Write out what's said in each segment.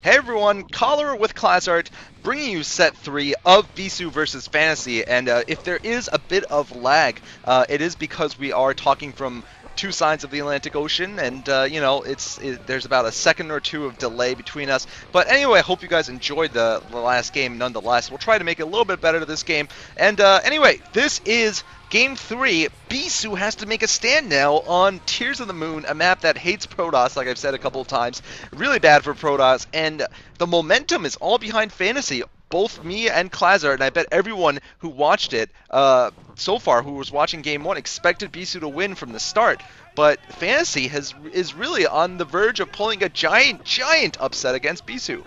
Hey everyone, Cholera with Klazart, bringing you set 3 of Bisu versus Fantasy, and if there is a bit of lag, it is because we are talking from two sides of the Atlantic Ocean, and there's about a second or two of delay between us. But anyway, I hope you guys enjoyed the last game nonetheless. We'll try to make it a little bit better to this game, and anyway, this is Game 3, Bisu has to make a stand now on Tears of the Moon, a map that hates Protoss, like I've said a couple of times. Really bad for Protoss, and the momentum is all behind Fantasy. Both me and Klazart, and I bet everyone who watched it so far, who was watching Game 1, expected Bisu to win from the start. But Fantasy is really on the verge of pulling a giant upset against Bisu.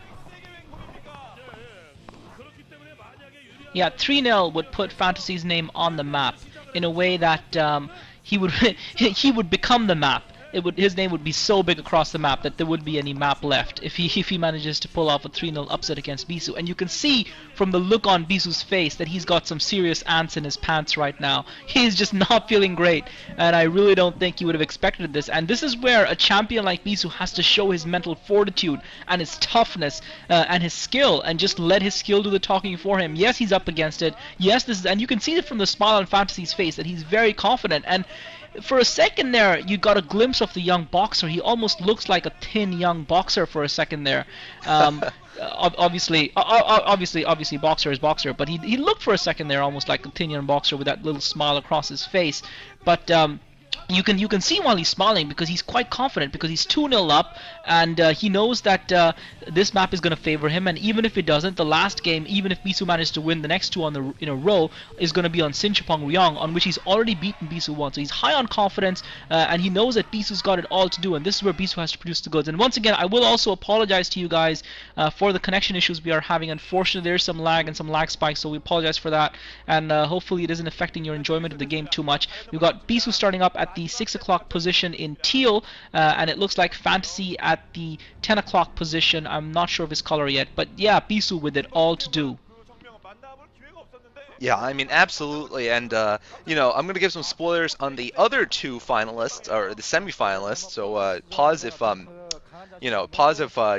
Yeah, 3-0 would put Fantasy's name on the map in a way that he would he would become the map. His name would be so big across the map that there wouldn't be any map left if he manages to pull off a 3-0 upset against Bisu. And you can see from the look on Bisu's face that he's got some serious ants in his pants right now. He's just not feeling great, and I really don't think he would have expected this. And this is where a champion like Bisu has to show his mental fortitude and his toughness and his skill, and just let his skill do the talking for him. Yes, he's up against it. Yes, and you can see it from the smile on Fantasy's face that he's very confident. And for a second there, you got a glimpse of the young boxer. He almost looks like a thin young boxer for a second there. Obviously, boxer is boxer, but he looked for a second there almost like a thin young boxer with that little smile across his face. But you can see while he's smiling because he's quite confident, because he's 2-0 up, and he knows that this map is going to favor him. And even if it doesn't, the last game, even if Bisu manages to win the next two in a row, is going to be on Sinchapong Ryong, on which he's already beaten Bisu once. So he's high on confidence, and he knows that Bisu's got it all to do, and this is where Bisu has to produce the goods. And once again, I will also apologize to you guys for the connection issues we are having. Unfortunately, there's some lag and some lag spikes, so we apologize for that, and hopefully it isn't affecting your enjoyment of the game too much. We've got Bisu starting up at the 6 o'clock position in teal, and it looks like Fantasy at the 10 o'clock position. I'm not sure of his color yet, but yeah, Bisu with it all to do. Yeah, I mean, absolutely, and, I'm going to give some spoilers on the other two finalists, or the semi-finalists, so pause if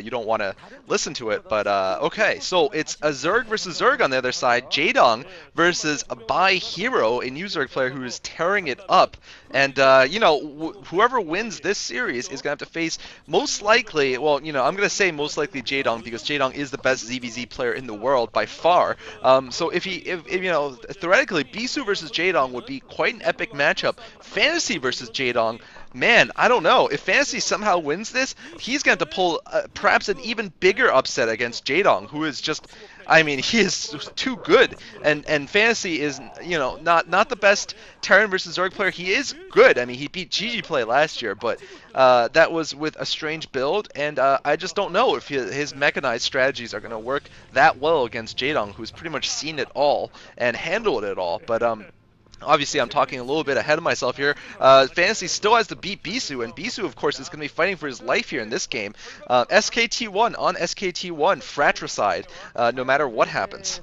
you don't want to listen to it, but okay, so it's a Zerg versus Zerg on the other side, Jaedong versus a Bai Hero, a new Zerg player who is tearing it up, and, whoever wins this series is going to have to face most likely, well, I'm going to say most likely Jaedong, because Jaedong is the best ZVZ player in the world by far, so if theoretically, Bisu versus Jaedong would be quite an epic matchup. Fantasy versus Jaedong, man, I don't know. If Fantasy somehow wins this, he's going to have to pull perhaps an even bigger upset against Jaedong, who is just, I mean, he is too good. And Fantasy is, not the best Terran versus Zerg player. He is good. I mean, he beat GG Play last year, but that was with a strange build, and I just don't know if his mechanized strategies are going to work that well against Jaedong, who's pretty much seen it all and handled it all. But obviously, I'm talking a little bit ahead of myself here. Fantasy still has to beat Bisu, and Bisu, of course, is going to be fighting for his life here in this game. SKT1 on SKT1, fratricide, no matter what happens.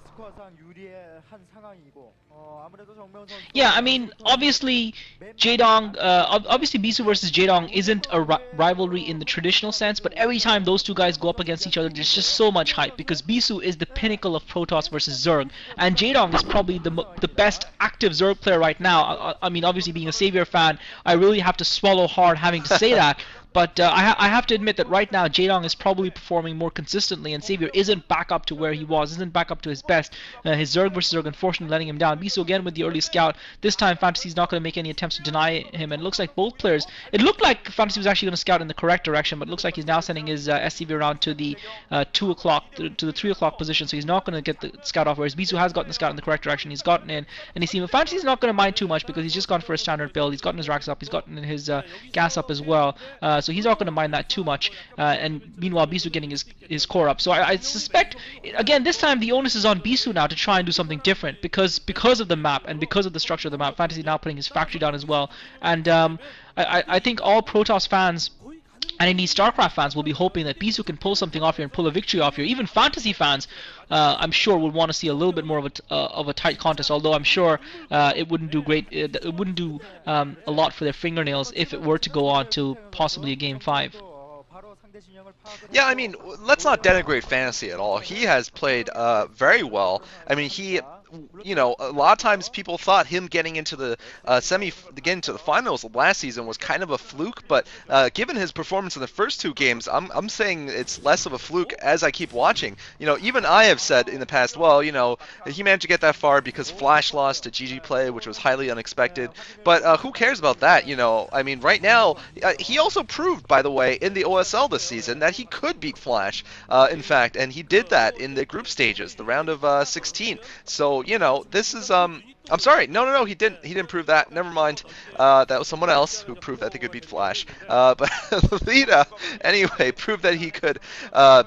Yeah, I mean, obviously, obviously Bisu versus Jaedong isn't a rivalry in the traditional sense, but every time those two guys go up against each other, there's just so much hype, because Bisu is the pinnacle of Protoss versus Zerg, and Jaedong is probably the best active Zerg player right now. I mean, obviously, being a Savior fan, I really have to swallow hard having to say that. But I have to admit that right now Jaedong is probably performing more consistently, and Savior isn't back up to where he was, isn't back up to his best. His Zerg versus Zerg, unfortunately, letting him down. Bisu again with the early scout. This time Fantasy's not going to make any attempts to deny him, and it looks like both players, it looked like Fantasy was actually going to scout in the correct direction, but it looks like he's now sending his SCV around to the 2 o'clock, to the 3 o'clock position, so he's not going to get the scout off, whereas Bisu has gotten the scout in the correct direction. He's gotten in, and he's seen, Fantasy's not going to mind too much, because he's just gone for a standard build. He's gotten his racks up, he's gotten his gas up as well, so he's not going to mind that too much, and meanwhile Bisu getting his core up. So I suspect, again, this time the onus is on Bisu now to try and do something different, because of the map and because of the structure of the map. Fantasy now putting his factory down as well, and I think all Protoss fans and indeed StarCraft fans will be hoping that Bisu can pull something off here and pull a victory off here. Even Fantasy fans, I'm sure, would want to see a little bit more of a tight contest. Although I'm sure it wouldn't do great. It wouldn't do a lot for their fingernails if it were to go on to possibly a game 5. Yeah, I mean, let's not denigrate Fantasy at all. He has played very well. I mean, a lot of times people thought him getting into the finals last season was kind of a fluke, but given his performance in the first two games, I'm saying it's less of a fluke as I keep watching. Even I have said in the past, well, he managed to get that far because Flash lost to GG Play, which was highly unexpected. But who cares about that? I mean, right now, he also proved, by the way, in the OSL this season that he could beat Flash, in fact, and he did that in the group stages, the round of 16. So, this is I'm sorry. No, he didn't. He didn't prove that. Never mind. That was someone else who proved that they could beat Flash. But Lita, anyway, proved that he could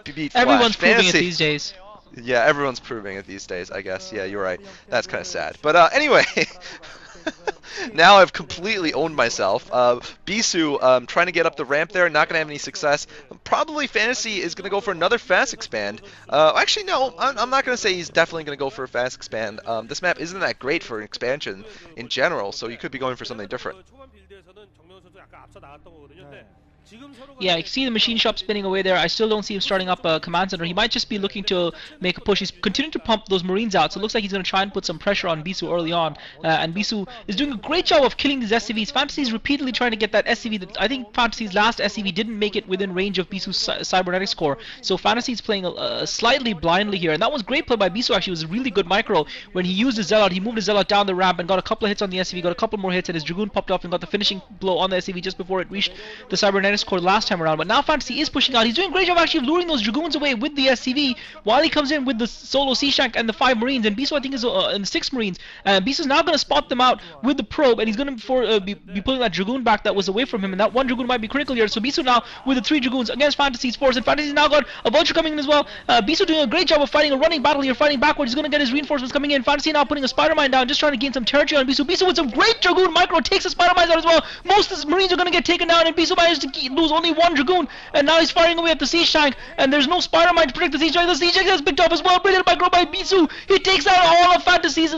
beat Flash. Everyone's proving it Fantasy. these days. Yeah, everyone's proving it these days, I guess. Yeah, you're right. That's kind of sad. But anyway, now I've completely owned myself. Bisu trying to get up the ramp there, not going to have any success. Probably Fantasy is going to go for another fast expand. Actually, no, I'm not going to say he's definitely going to go for a fast expand. This map isn't that great for an expansion in general, so you could be going for something different. Yeah, you can see the machine shop spinning away there. I still don't see him starting up a command center. He might just be looking to make a push. He's continuing to pump those Marines out, so it looks like he's going to try and put some pressure on Bisu early on. And Bisu is doing a great job of killing these SCVs. Fantasy is repeatedly trying to get that SCV. I think Fantasy's last SCV didn't make it within range of Bisu's cybernetics core. So Fantasy is playing slightly blindly here. And that was great play by Bisu, actually. It was a really good micro. When he used his Zealot, he moved his Zealot down the ramp and got a couple of hits on the SCV, got a couple more hits, and his Dragoon popped up and got the finishing blow on the SCV just before it reached the cybernetics core last time around. But now Fantasy is pushing out. He's doing a great job actually of luring those Dragoons away with the SCV while he comes in with the solo Sea-Shank and the 5 Marines. And Bisu, I think, is in the 6 Marines. Bisu's now going to spot them out with the probe, and he's going to be pulling that Dragoon back that was away from him. And that one Dragoon might be critical here. So Bisu now with the 3 Dragoons against Fantasy's force. And Fantasy's now got a Vulture coming in as well. Bisu doing a great job of fighting a running battle here, fighting backwards. He's going to get his reinforcements coming in. Fantasy now putting a Spider Mine down, just trying to gain some territory on Bisu. Bisu with some great Dragoon micro takes the Spider Mines out as well. Most of the Marines are going to get taken down, and Bisu managed to lose only 1 Dragoon. And now he's firing away at the Sea-Shank, and there's no Spider Mine to protect the Sea-Shank. The Sea-Shank has picked up as well. Brilliant micro by Bisu. He takes out all of Fantasy's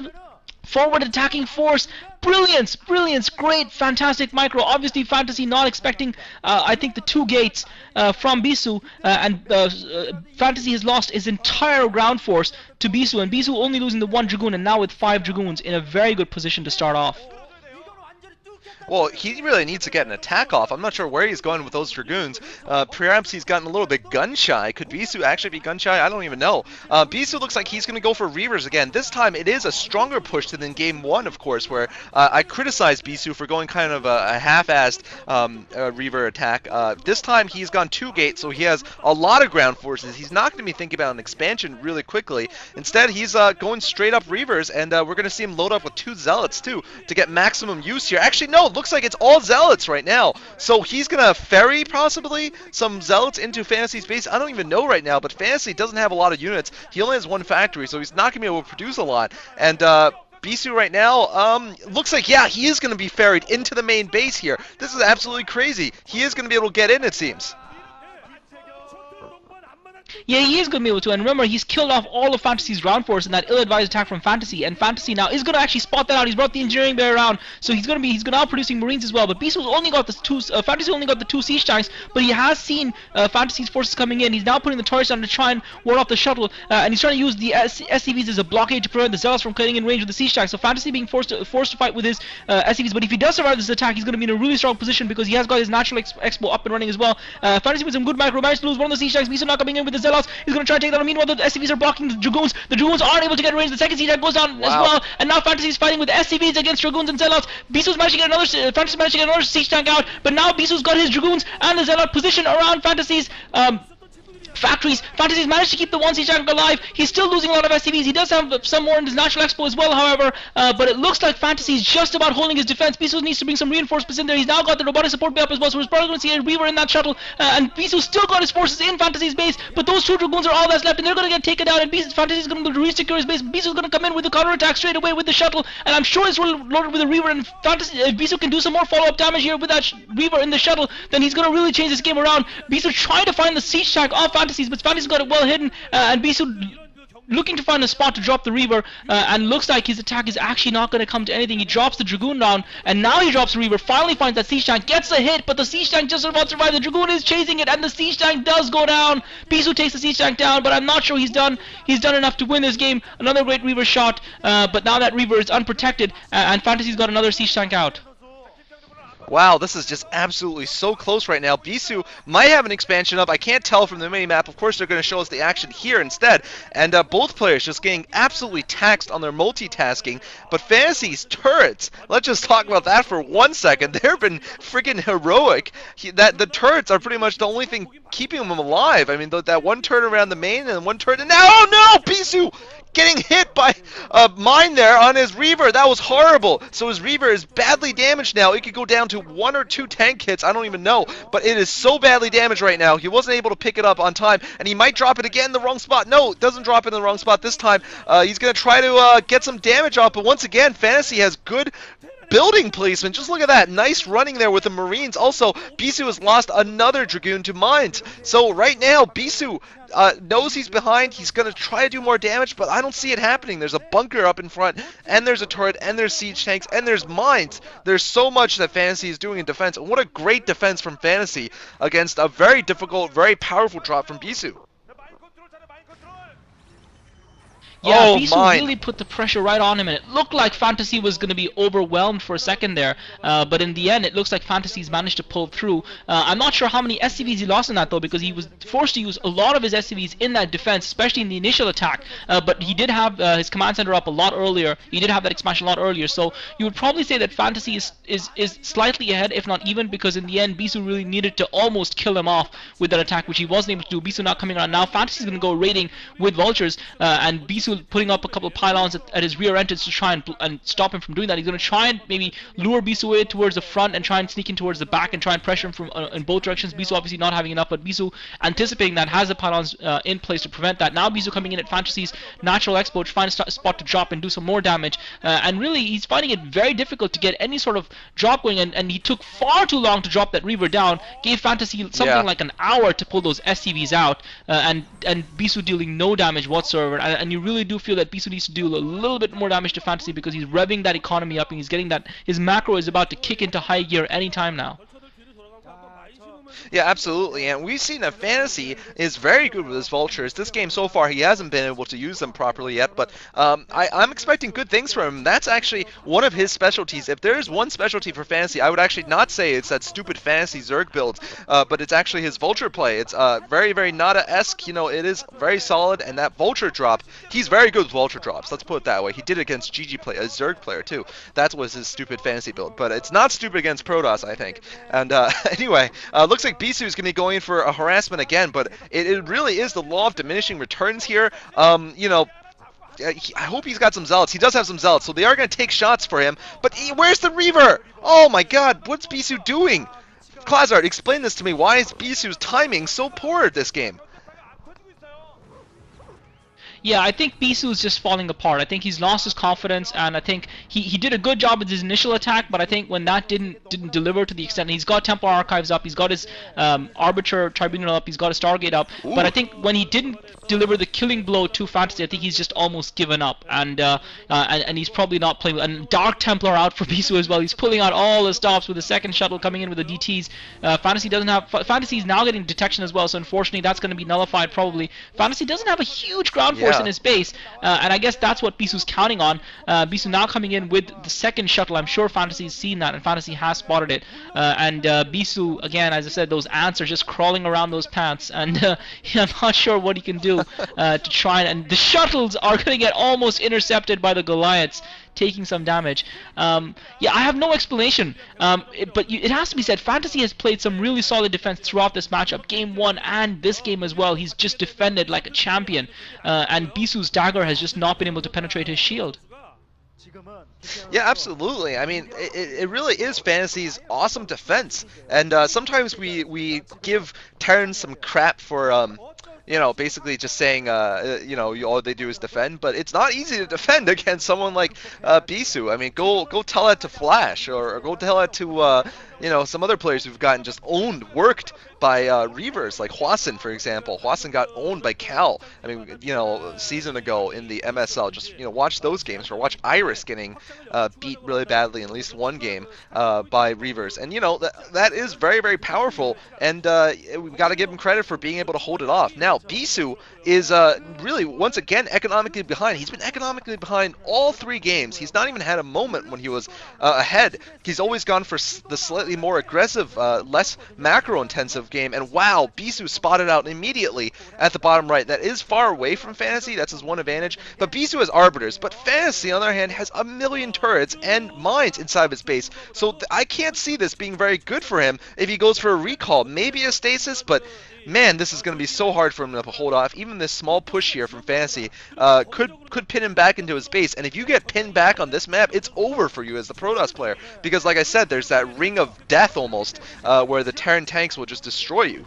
forward attacking force. Brilliance, great, fantastic micro. Obviously, Fantasy not expecting, I think, the 2 gates from Bisu, and Fantasy has lost his entire ground force to Bisu, and Bisu only losing the 1 Dragoon, and now with 5 Dragoons in a very good position to start off. Well, he really needs to get an attack off. I'm not sure where he's going with those Dragoons. Perhaps he's gotten a little bit gun-shy. Could Bisu actually be gun-shy? I don't even know. Bisu looks like he's going to go for Reavers again. This time it is a stronger push than in Game 1, of course, where I criticized Bisu for going kind of a half-assed Reaver attack. This time he's gone 2 gates, so he has a lot of ground forces. He's not going to be thinking about an expansion really quickly. Instead, he's going straight up Reavers, and we're going to see him load up with 2 Zealots, too, to get maximum use here. Actually, no, looks like it's all Zealots right now. So he's going to ferry, possibly, some Zealots into Fantasy's base. I don't even know right now, but Fantasy doesn't have a lot of units. He only has 1 factory, so he's not going to be able to produce a lot. And Bisu right now, looks like, yeah, he is going to be ferried into the main base here. This is absolutely crazy. He is going to be able to get in, it seems. Yeah, he is going to be able to, and remember, he's killed off all of Fantasy's ground force in that ill-advised attack from Fantasy, and Fantasy now is going to actually spot that out. He's brought the engineering bay around, so he's going to now producing Marines as well. But Bisu's only got the 2, Fantasy only got the 2 siege tanks, but he has seen Fantasy's forces coming in. He's now putting the turrets down to try and ward off the shuttle, and he's trying to use the SCVs as a blockade to prevent the Zealots from getting in range with the siege tanks. So Fantasy being forced to fight with his SCVs, but if he does survive this attack, he's going to be in a really strong position because he has got his natural expo up and running as well. Fantasy with some good micro managed to lose 1 of the siege tanks. Bisu now coming in with the Zealots. He's going to try to take that. Meanwhile, the SCVs are blocking the Dragoons. The Dragoons aren't able to get in range. The second siege tank goes down as well, and now Fantasy is fighting with SCVs against Dragoons and Zealots. Bisu's managed to get another. Fantasy managed to get another siege tank out, but now Bisu's got his Dragoons and the Zealot positioned around Fantasy's factories. Fantasy's managed to keep the 1 siege tank alive. He's still losing a lot of SCVs. He does have some more in his natural expo as well, however, but it looks like Fantasy's just about holding his defense. Bisu needs to bring some reinforcements in there. He's now got the robotic support bay up as well, so we're probably going to see a Reaver in that shuttle, and Bisu's still got his forces in Fantasy's base, but those 2 Dragoons are all that's left, and they're going to get taken down, and Fantasy's going to re-secure his base. Bisu's going to come in with the counter-attack straight away with the shuttle, and I'm sure it's loaded with a Reaver, and Fantasy, if Bisu can do some more follow-up damage here with that Reaver in the shuttle, then he's going to really change this game around. Bisu trying to find the siege tank off Fantasy's, but Fantasy's got it well hidden, and Bisu looking to find a spot to drop the Reaver, and looks like his attack is actually not going to come to anything. He drops the Dragoon down, and now he drops the Reaver, finally finds that Siege Tank, gets a hit, but the Siege Tank just about survives. The Dragoon is chasing it, and the Siege Tank does go down. Bisu takes the Siege Tank down, but I'm not sure he's done enough to win this game. Another great Reaver shot, but now that Reaver is unprotected, and Fantasy's got another Siege Tank out. Wow, this is just absolutely so close right now. Bisu might have an expansion up. I can't tell from the mini-map. Of course, they're going to show us the action here instead. And both players just getting absolutely taxed on their multitasking. But Fantasy's turrets, let's just talk about that for 1 second. They've been freaking heroic. The turrets are pretty much the only thing keeping them alive. I mean, that one turret around the main and one turret. And now, oh no, Bisu! Getting hit by a mine there on his Reaver. That was horrible. So his Reaver is badly damaged now. It could go down to 1 or 2 tank hits. I don't even know. But it is so badly damaged right now. He wasn't able to pick it up on time. And he might drop it again in the wrong spot. No, it doesn't drop it in the wrong spot this time. He's going to try to get some damage off. But once again, Fantasy has good building placement. Just look at that. Nice running there with the Marines. Also, Bisu has lost another Dragoon to mines. So right now, Bisu knows he's behind. He's going to try to do more damage, but I don't see it happening. There's a bunker up in front, and there's a turret, and there's siege tanks, and there's mines. There's so much that Fantasy is doing in defense. And what a great defense from Fantasy against a very difficult, very powerful drop from Bisu. Yeah, Bisu really put the pressure right on him, and it looked like Fantasy was going to be overwhelmed for a second there, but in the end, it looks like Fantasy's managed to pull through. I'm not sure how many SCVs he lost in that, though, because he was forced to use a lot of his SCVs in that defense, especially in the initial attack, but he did have his command center up a lot earlier. He did have that expansion a lot earlier, so you would probably say that Fantasy is slightly ahead, if not even, because in the end, Bisu really needed to almost kill him off with that attack, which he wasn't able to do. Bisu not coming around now. Fantasy's going to go raiding with Vultures, and Bisu putting up a couple of pylons at his rear entrance to try and stop him from doing that. He's going to try and maybe lure Bisu away towards the front and try and sneak in towards the back and try and pressure him from in both directions. Bisu obviously not having enough, but Bisu anticipating that has the pylons in place to prevent that. Now Bisu coming in at Fantasy's natural expo to find a spot to drop and do some more damage, and really he's finding it very difficult to get any sort of drop going, and he took far too long to drop that Reaver down, gave Fantasy something like an hour to pull those SCVs out, and Bisu dealing no damage whatsoever, and you really do feel that Bisu needs to do a little bit more damage to Fantasy because he's revving that economy up and he's getting that his macro is about to kick into high gear anytime now. Yeah, absolutely, and we've seen that Fantasy is very good with his Vultures. This game so far, he hasn't been able to use them properly yet, but I'm expecting good things from him. That's actually one of his specialties. If there is one specialty for Fantasy, I would actually not say it's that stupid Fantasy Zerg build, but it's actually his Vulture play. It's very, very Nada-esque, you know, it is very solid, and that Vulture drop, he's very good with Vulture drops, let's put it that way. He did it against GG play, a Zerg player too. That was his stupid Fantasy build, but it's not stupid against Protoss, I think. And anyway, looks like Bisu is going to be going for a harassment again, but it really is the law of diminishing returns here. You know, I hope he's got some zealots. He does have some zealots, so they are going to take shots for him. But where's the Reaver? Oh my god, what's Bisu doing? Klazart, explain this to me. Why is Bisu's timing so poor this game? Yeah, I think Bisu is just falling apart. I think he's lost his confidence, and I think he did a good job with his initial attack, but I think when that didn't deliver to the extent, he's got Templar Archives up, he's got his Arbiter Tribunal up, he's got his Stargate up, but I think when he didn't deliver the killing blow to Fantasy, I think he's just almost given up, and he's probably not playing. And Dark Templar out for Bisu as well. He's pulling out all the stops with the second shuttle coming in with the DTs. Fantasy's now getting detection as well, so unfortunately that's going to be nullified probably. Fantasy doesn't have a huge ground force in his base, and I guess that's what Bisu's counting on. Bisu now coming in with the second shuttle. I'm sure Fantasy's seen that, and Fantasy has spotted it. And Bisu, again, as I said, those ants are just crawling around those pants, and I'm not sure what he can do to try and the shuttles are going to get almost intercepted by the Goliaths, taking some damage. Yeah, I have no explanation, but it has to be said, Fantasy has played some really solid defense throughout this matchup, game 1 and this game as well. He's just defended like a champion, and Bisu's dagger has just not been able to penetrate his shield. Yeah, absolutely. I mean, it really is Fantasy's awesome defense, and sometimes we give Terrans some crap for you know, basically just saying, you know, all they do is defend, but it's not easy to defend against someone like Bisu. I mean, go tell that to Flash, or go tell that to, some other players who've gotten just owned, worked by Reavers, like Hwasun, for example. Hwasun got owned by Cal. I mean, a season ago in the MSL. Just watch those games, or watch Iris getting beat really badly in at least one game by Reavers, and that is very, very powerful. And we've got to give him credit for being able to hold it off. Now, Bisu is really once again economically behind. He's been economically behind all 3 games. He's not even had a moment when he was ahead. He's always gone for the slightly more aggressive, less macro-intensive game. And wow, Bisu spotted out immediately at the bottom right. That is far away from Fantasy. That's his one advantage. But Bisu has Arbiters. But Fantasy, on the other hand, has a million turrets and mines inside of his base. So I can't see this being very good for him if he goes for a recall. Maybe a stasis, but man, this is going to be so hard for him to hold off. Even this small push here from Fantasy could pin him back into his base. And if you get pinned back on this map, it's over for you as the Protoss player. Because like I said, there's that ring of death almost where the Terran tanks will just destroy you.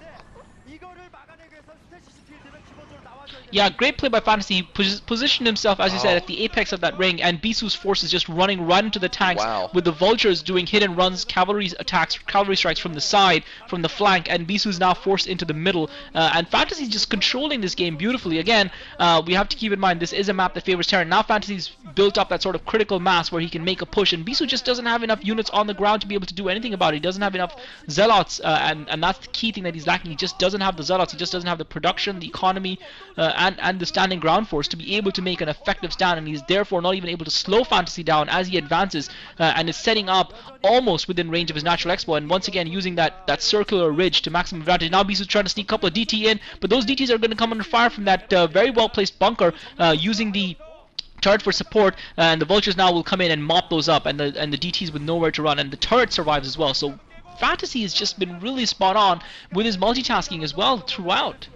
Yeah, great play by Fantasy. He positioned himself, as you said, at the apex of that ring, and Bisu's force is just running right into the tanks, with the vultures doing hit and runs, cavalry attacks, cavalry strikes from the side, from the flank, and Bisu's now forced into the middle. And Fantasy's just controlling this game beautifully. Again, we have to keep in mind this is a map that favors Terran. Now Fantasy's built up that sort of critical mass where he can make a push, and Bisu just doesn't have enough units on the ground to be able to do anything about it. He doesn't have enough zealots, and that's the key thing that he's lacking. He just doesn't have the zealots. He just doesn't have the production, the economy, and the standing ground force to be able to make an effective stand, and he's therefore not even able to slow Fantasy down as he advances, and is setting up almost within range of his natural expo, and once again using that circular ridge to maximum advantage. Now Bisu's trying to sneak a couple of DT in, but those DTs are going to come under fire from that very well placed bunker, using the turret for support, and the vultures now will come in and mop those up, and the DTs with nowhere to run, and the turret survives as well. So Fantasy has just been really spot on with his multitasking as well throughout.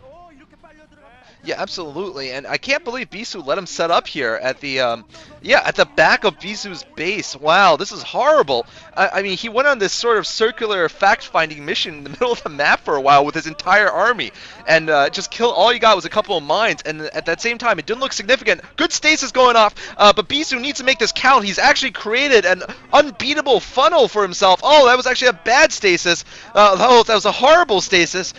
Yeah, absolutely, and I can't believe Bisu let him set up here at the at the back of Bisu's base. Wow, this is horrible. I mean, he went on this sort of circular fact-finding mission in the middle of the map for a while with his entire army, and just kill. All you got was a couple of mines, and at that same time, it didn't look significant. Good stasis going off, but Bisu needs to make this count. He's actually created an unbeatable funnel for himself. Oh, that was actually a bad stasis. Oh, that was a horrible stasis.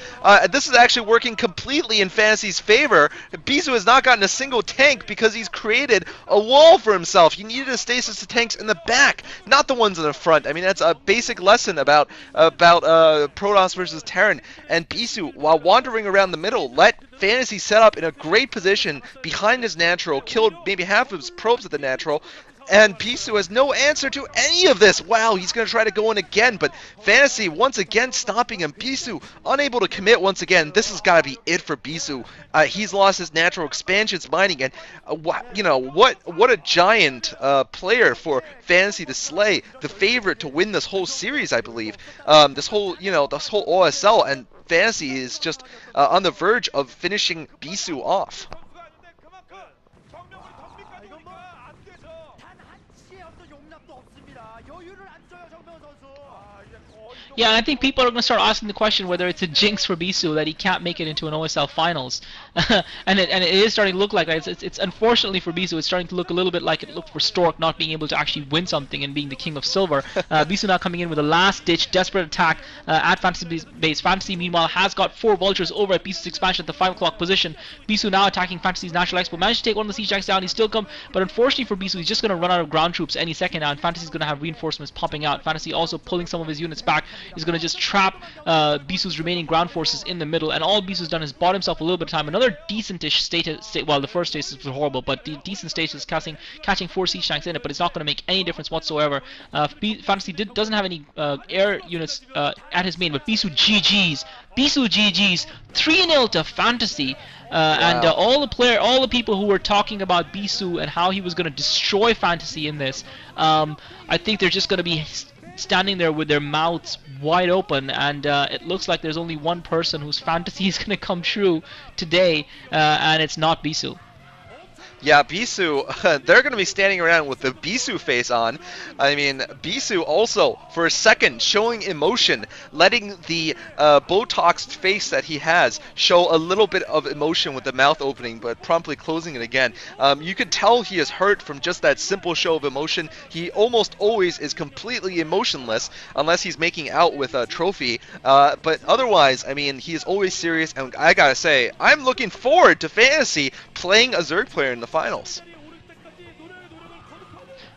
This is actually working completely in Fantasy's favor. Bisu has not gotten a single tank because he's created a wall for himself. He needed a stasis to tanks in the back, not the ones in the front. I mean, that's a basic lesson about Protoss versus Terran. And Bisu, while wandering around the middle, let Fantasy set up in a great position behind his natural, killed maybe half of his probes at the natural, and Bisu has no answer to any of this. Wow, he's going to try to go in again, but Fantasy once again stopping him. Bisu unable to commit once again. This has got to be it for Bisu. He's lost his natural expansions mining, and what a giant player for Fantasy to slay. The favorite to win this whole series, I believe. This whole OSL, and Fantasy is just on the verge of finishing Bisu off. Yeah, and I think people are going to start asking the question whether it's a jinx for Bisu that he can't make it into an OSL finals. and it is starting to look like that. It's unfortunately for Bisu, it's starting to look a little bit like it looked for Stork not being able to actually win something and being the king of silver. Bisu now coming in with a last-ditch desperate attack at Fantasy's base. Fantasy, meanwhile, has got 4 vultures over at Bisu's expansion at the 5 o'clock position. Bisu now attacking Fantasy's natural expo. Managed to take one of the siege jacks down. He's still come, but unfortunately for Bisu, he's just going to run out of ground troops any second now, and Fantasy's going to have reinforcements popping out. Fantasy also pulling some of his units back. Is going to just trap Bisu's remaining ground forces in the middle, and all Bisu's done is bought himself a little bit of time. Another decentish status, well, the first status was horrible, but the decent status catching 4 siege tanks in it, but it's not going to make any difference whatsoever. Fantasy doesn't have any air units at his main, but Bisu GG's. Bisu GG's 3-0 to Fantasy. Wow. And all the people who were talking about Bisu and how he was going to destroy Fantasy in this, I think they're just going to be standing there with their mouths wide open, and it looks like there's only one person whose fantasy is going to come true today, and it's not Bisu. Yeah, Bisu, they're going to be standing around with the Bisu face on. I mean, Bisu also, for a second, showing emotion, letting the Botoxed face that he has show a little bit of emotion with the mouth opening, but promptly closing it again. You could tell he is hurt from just that simple show of emotion. He almost always is completely emotionless, unless he's making out with a trophy. But otherwise, I mean, he is always serious, and I gotta say, I'm looking forward to Fantasy playing a Zerg player in the finals.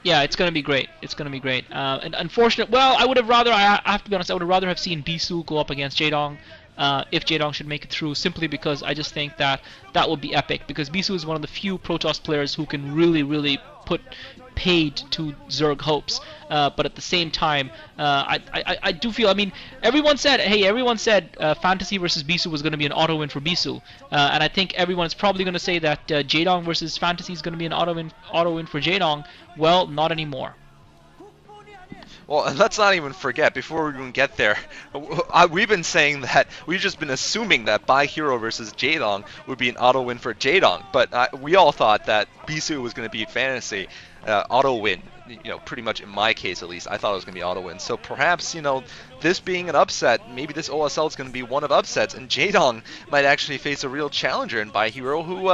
Yeah, it's gonna be great. It's gonna be great. And unfortunate. Well, I would have rather. I have to be honest. I would have rather have seen Bisu go up against Jaedong, if Jaedong should make it through. Simply because I just think that that would be epic. Because Bisu is one of the few Protoss players who can really, really put paid to Zerg hopes. But at the same time, I do feel. I mean, everyone said, hey, everyone said Fantasy versus Bisu was going to be an auto win for Bisu, and I think everyone's probably going to say that Jaedong versus Fantasy is going to be an auto win for Jaedong. Well, not anymore. Well, and let's not even forget, before we even get there, we've been saying that, we've just been assuming that Bai Hero versus Jaedong would be an auto win for Jaedong, but we all thought that Bisu was going to beat Fantasy, auto win. Pretty much in my case at least, I thought it was going to be auto win. So perhaps, this being an upset, maybe this OSL is going to be one of upsets, and Jaedong might actually face a real challenger in Bai Hero, who,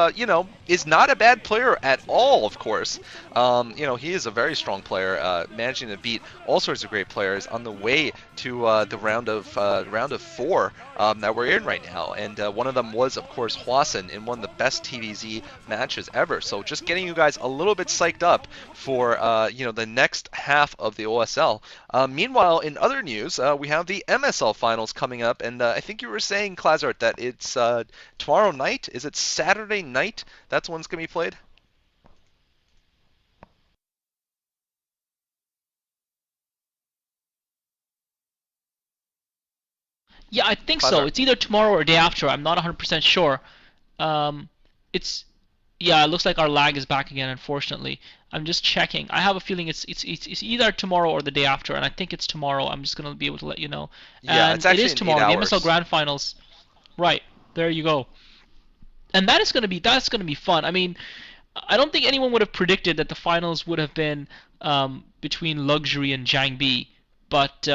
is not a bad player at all, of course. He is a very strong player, managing to beat all sorts of great players on the way to the round of four that we're in right now. And one of them was, of course, Hwasun in one of the best TVZ matches ever. So just getting you guys a little bit psyched up for the next half of the OSL. Meanwhile, in other news, we have the MSL finals coming up, and I think you were saying, Klazart, that it's tomorrow night. Is it Saturday night? That's when it's gonna be played. Yeah, I think so. Klazart. It's either tomorrow or day after. I'm not 100% sure. Um, it's Yeah, it looks like our lag is back again. Unfortunately, I'm just checking. I have a feeling it's either tomorrow or the day after, and I think it's tomorrow. I'm just gonna be able to let you know. Yeah, it's And it actually is in eight tomorrow. The MSL hours. Grand Finals. Right there, you go. And that's gonna be fun. I mean, I don't think anyone would have predicted that the finals would have been between Luxury and Jang B, but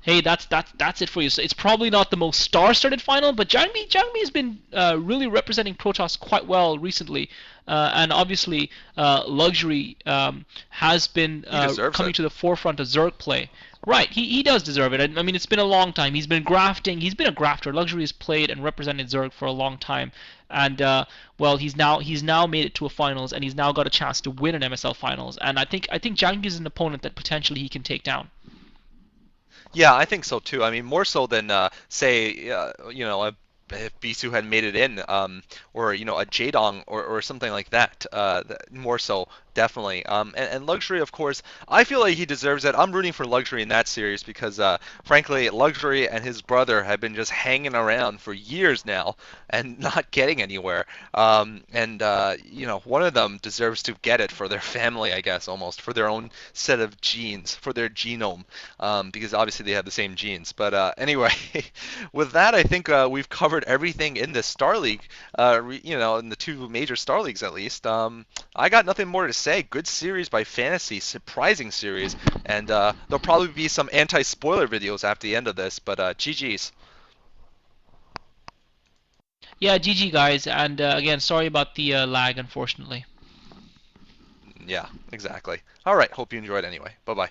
hey, that's it for you. So it's probably not the most star-studded final, but Jang B has been really representing Protoss quite well recently, and obviously Luxury has been He deserves coming it. to the forefront of Zerg play. Right, he does deserve it. I mean, it's been a long time. He's been grafting. He's been a grafter. Luxury has played and represented Zerg for a long time, and well, he's now made it to a finals, and he's now got a chance to win an MSL finals. And I think Jang is an opponent that potentially he can take down. Yeah, I think so too. I mean, more so than say, if Bisu had made it in, or a Jaedong or something like that. More so, definitely. And Luxury, of course, I feel like he deserves it. I'm rooting for Luxury in that series because, frankly, Luxury and his brother have been just hanging around for years now and not getting anywhere. And one of them deserves to get it for their family, I guess, almost for their own set of genes, for their genome, because obviously they have the same genes. But anyway, with that, I think we've covered everything in the Star League, in the two major Star Leagues at least. I got nothing more to say. Good series by Fantasy, surprising series, and there'll probably be some anti-spoiler videos after the end of this, but GG's. Yeah, GG guys, and again, sorry about the lag, unfortunately. Yeah, exactly. All right, hope you enjoyed anyway. Bye-bye.